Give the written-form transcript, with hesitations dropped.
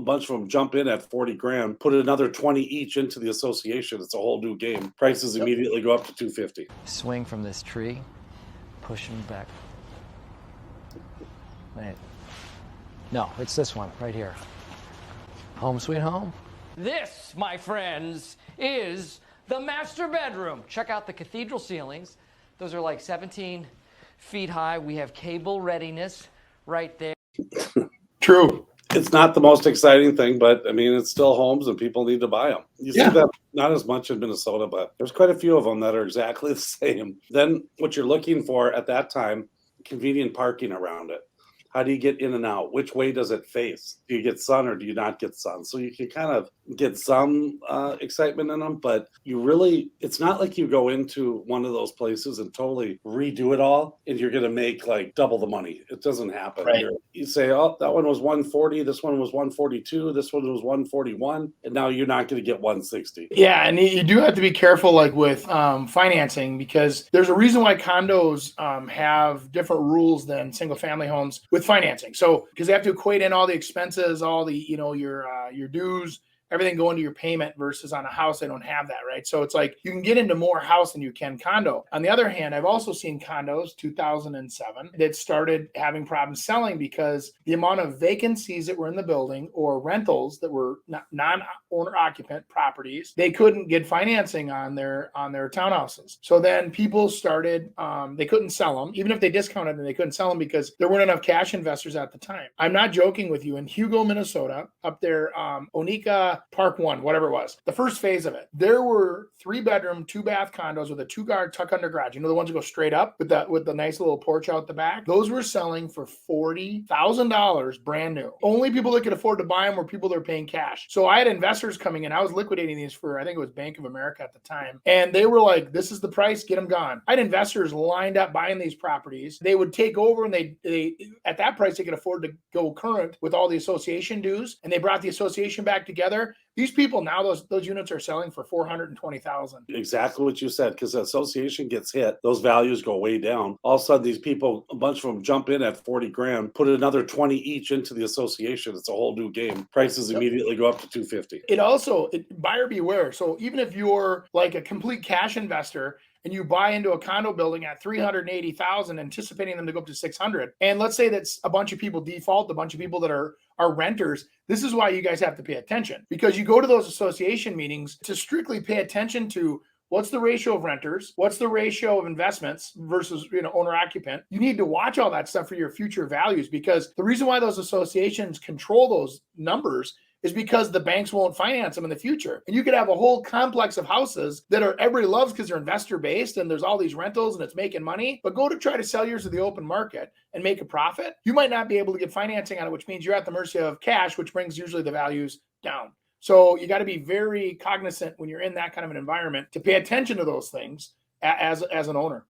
bunch of them jump in at 40 grand, put another 20 each into the association. It's a whole new game. Prices immediately go up to 250. Swing from this tree, push him back. Wait. No, it's this one right here. Home sweet home. This, my friends, is the master bedroom. Check out the cathedral ceilings. Those are like 17 feet high. We have cable readiness right there. True. It's not the most exciting thing, but I mean, it's still homes and people need to buy them. You see that not as much in Minnesota, but there's quite a few of them that are exactly the same. Then what you're looking for at that time, convenient parking around it. How do you get in and out? Which way does it face? Do you get sun or do you not get sun? So you can kind of get some excitement in them, but it's not like you go into one of those places and totally redo it all and you're going to make like double the money. It doesn't happen. Right. You say, oh, that one was 140, this one was 142, this one was 141, and now you're not going to get 160. Yeah, and you do have to be careful, like with financing, because there's a reason why condos have different rules than single-family homes with financing. So because they have to equate in all the expenses, all the your dues, everything going to your payment, versus on a house they don't have that, right? So it's like you can get into more house than you can condo. On the other hand, I've also seen condos 2007 that started having problems selling because the amount of vacancies that were in the building or rentals that were non-owner occupant properties, they couldn't get financing on their townhouses. So then people started, they couldn't sell them. Even if they discounted them, they couldn't sell them because there weren't enough cash investors at the time. I'm not joking with you. In Hugo, Minnesota, up there, Onika Park 1, whatever it was, the first phase of it, there were 3-bedroom, 2-bath condos with a 2-car tuck under garage. You know, the ones that go straight up with the nice little porch out the back? Those were selling for $40,000 brand new. Only people that could afford to buy them were people that were paying cash. So I had investors coming in. I was liquidating these for, I think it was Bank of America at the time. And they were like, this is the price, get them gone. I had investors lined up buying these properties. They would take over and they at that price, they could afford to go current with all the association dues. And they brought the association back together. These people now, those units are selling for $420,000. Exactly what you said, because the association gets hit, those values go way down. All of a sudden, these people, a bunch of them jump in at 40 grand, put another 20 each into the association. It's a whole new game. Prices immediately go up to 250. Buyer beware. So even if you're like a complete cash investor and you buy into a condo building at $380,000, anticipating them to go up to $600, and let's say that's a bunch of people default, a bunch of people that are renters, this is why you guys have to pay attention, because you go to those association meetings to strictly pay attention to what's the ratio of renters, what's the ratio of investments versus owner occupant. You need to watch all that stuff for your future values, because the reason why those associations control those numbers is because the banks won't finance them in the future. And you could have a whole complex of houses that everybody loves because they're investor based and there's all these rentals and it's making money, but go to try to sell yours to the open market and make a profit. You might not be able to get financing on it, which means you're at the mercy of cash, which brings usually the values down. So you got to be very cognizant when you're in that kind of an environment to pay attention to those things as an owner.